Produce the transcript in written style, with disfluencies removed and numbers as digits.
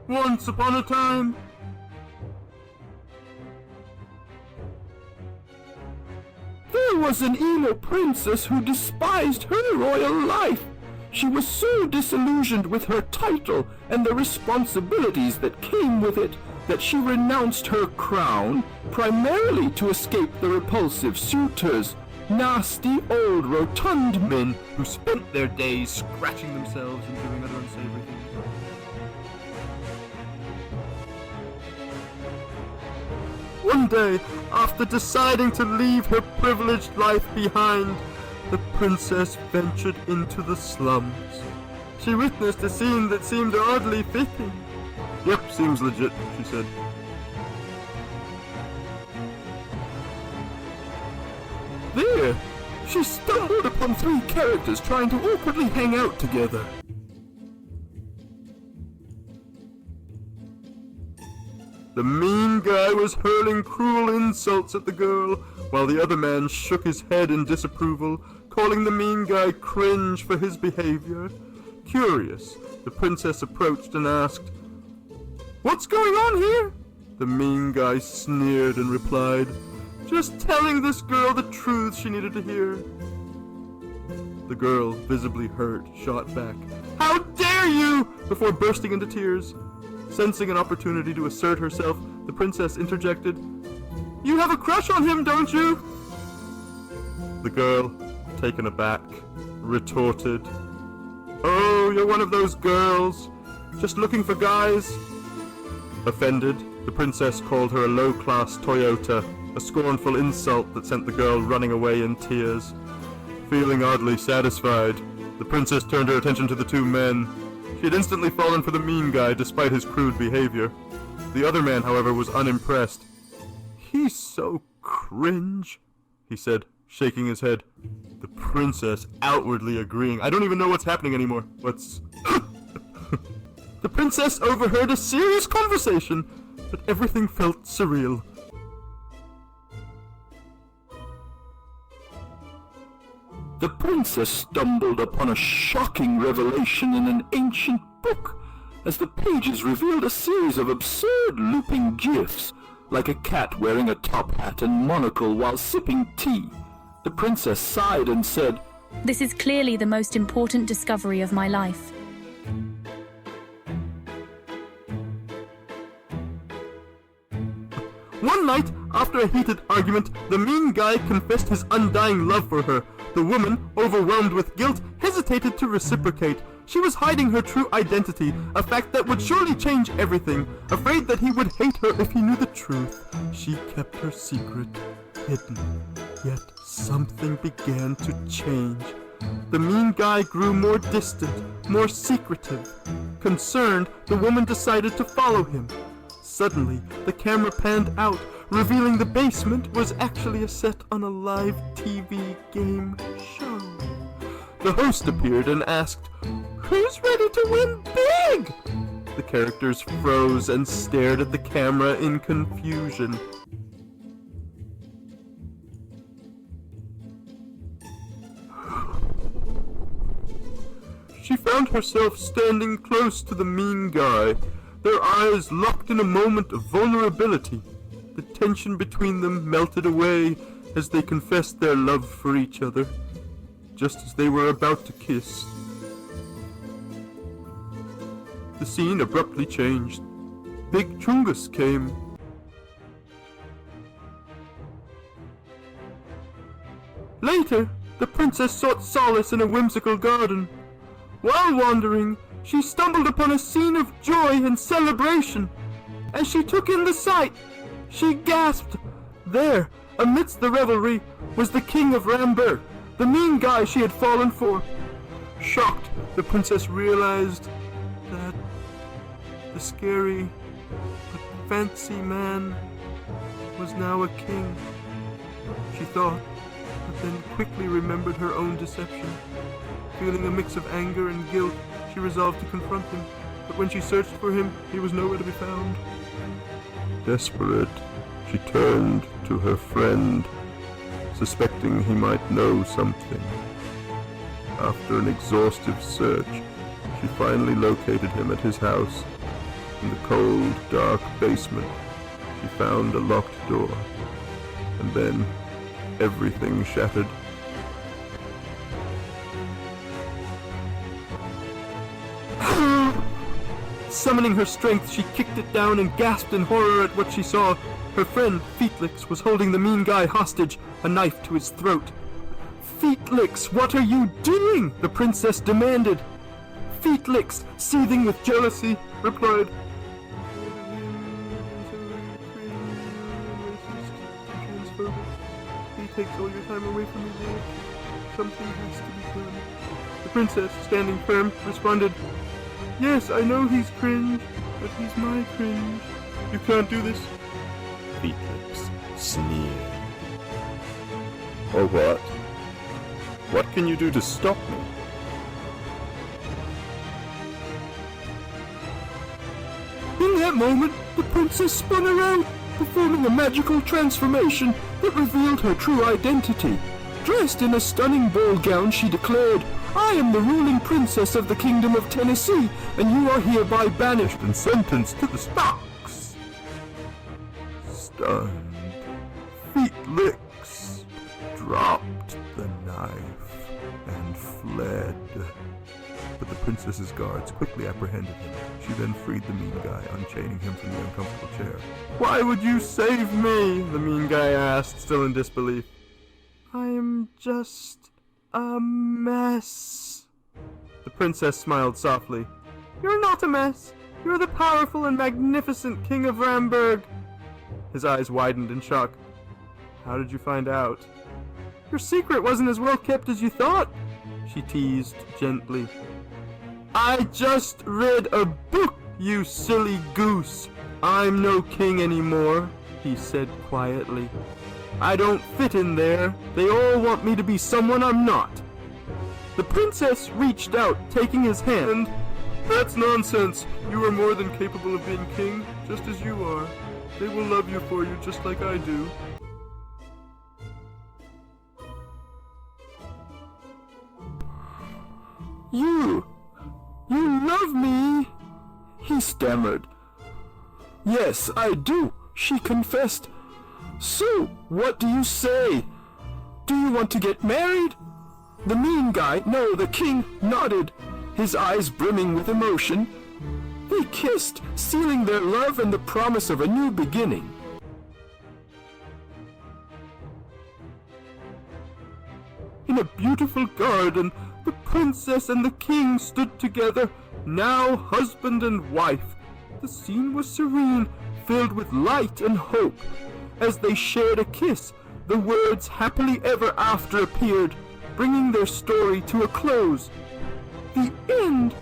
Once upon a time, there was an emo princess who despised her royal life. She was so disillusioned with her title and the responsibilities that came with it that she renounced her crown primarily to escape the repulsive suitors, nasty old rotund men who spent their days scratching themselves and doing other unsavory things. One day, after deciding to leave her privileged life behind, the princess ventured into the slums. She witnessed a scene that seemed oddly fitting. Yep, seems legit, she said. There, she stumbled upon three characters trying to awkwardly hang out together. The mean guy was hurling cruel insults at the girl, while the other man shook his head in disapproval, calling the mean guy cringe for his behavior. Curious, the princess approached and asked, "What's going on here?" The mean guy sneered and replied, "Just telling this girl the truth she needed to hear." The girl, visibly hurt, shot back, "How dare you!" before bursting into tears. Sensing an opportunity to assert herself, the princess interjected, "You have a crush on him, don't you?" The girl, taken aback, retorted, "Oh, you're one of those girls, just looking for guys." Offended, the princess called her a low-class Toyota, a scornful insult that sent the girl running away in tears. Feeling oddly satisfied, the princess turned her attention to the two men. She had instantly fallen for the mean guy despite his crude behavior. The other man, however, was unimpressed. "He's so cringe," he said, shaking his head. The princess outwardly agreeing. I don't even know what's happening anymore. What's... The princess overheard a serious conversation, but everything felt surreal. The princess stumbled upon a shocking revelation in an ancient book, as the pages revealed a series of absurd looping gifs, like a cat wearing a top hat and monocle while sipping tea. The princess sighed and said, "This is clearly the most important discovery of my life." One night, after a heated argument, the mean guy confessed his undying love for her. The woman, overwhelmed with guilt, hesitated to reciprocate. She was hiding her true identity, a fact that would surely change everything. Afraid that he would hate her if he knew the truth, she kept her secret hidden. Yet something began to change. The mean guy grew more distant, more secretive. Concerned, the woman decided to follow him. Suddenly, the camera panned out, revealing the basement was actually a set on a live TV game show. The host appeared and asked, "Who's ready to win big?" The characters froze and stared at the camera in confusion. She found herself standing close to the mean guy, their eyes locked in a moment of vulnerability. The tension between them melted away as they confessed their love for each other, just as they were about to kiss. The scene abruptly changed. Big Chungus came. Later, the princess sought solace in a whimsical garden. While wandering, she stumbled upon a scene of joy and celebration. As she took in the sight, she gasped. There, amidst the revelry, was the king of Rambert, the mean guy she had fallen for. Shocked, the princess realized that the scary but fancy man was now a king. She thought, but then quickly remembered her own deception. Feeling a mix of anger and guilt, she resolved to confront him, but when she searched for him, he was nowhere to be found. Desperate, she turned to her friend, suspecting he might know something. After an exhaustive search, she finally located him at his house. In the cold, dark basement, she found a locked door, and then everything shattered. Summoning her strength, she kicked it down and gasped in horror at what she saw. Her friend, Feetlix, was holding the mean guy hostage, a knife to his throat. "Feetlix, what are you doing?" the princess demanded. Feetlix, seething with jealousy, replied, "He takes all your time away from me, dear. Something has to be done." The princess, standing firm, responded, "Yes, I know he's cringe, but he's my cringe. You can't do this." Feetlix sneered. "Or what? What can you do to stop me?" In that moment, the princess spun around, performing a magical transformation that revealed her true identity. Dressed in a stunning ball gown, she declared, "I am the ruling princess of the Kingdom of Tennessee, and you are hereby banished and sentenced to the stocks." Stunned, Feetlix dropped the knife and fled. But the princess's guards quickly apprehended him. She then freed the mean guy, unchaining him from the uncomfortable chair. "Why would you save me?" the mean guy asked, still in disbelief. "I'm just a mess." The princess smiled softly. "You're not a mess. You're the powerful and magnificent King of Ramberg." His eyes widened in shock. "How did you find out?" "Your secret wasn't as well kept as you thought," she teased gently. "I just read a book, you silly goose. I'm no king anymore," he said quietly. "I don't fit in there. They all want me to be someone I'm not." The princess reached out, taking his hand. "That's nonsense. You are more than capable of being king, just as you are. They will love you for you just like I do." You love me?" he stammered. "Yes, I do," she confessed. "So, what do you say? Do you want to get married?" The mean guy, no, the king, nodded, his eyes brimming with emotion. They kissed, sealing their love and the promise of a new beginning. In a beautiful garden, the princess and the king stood together, now husband and wife. The scene was serene, filled with light and hope. As they shared a kiss, the words "happily ever after" appeared, bringing their story to a close. The end!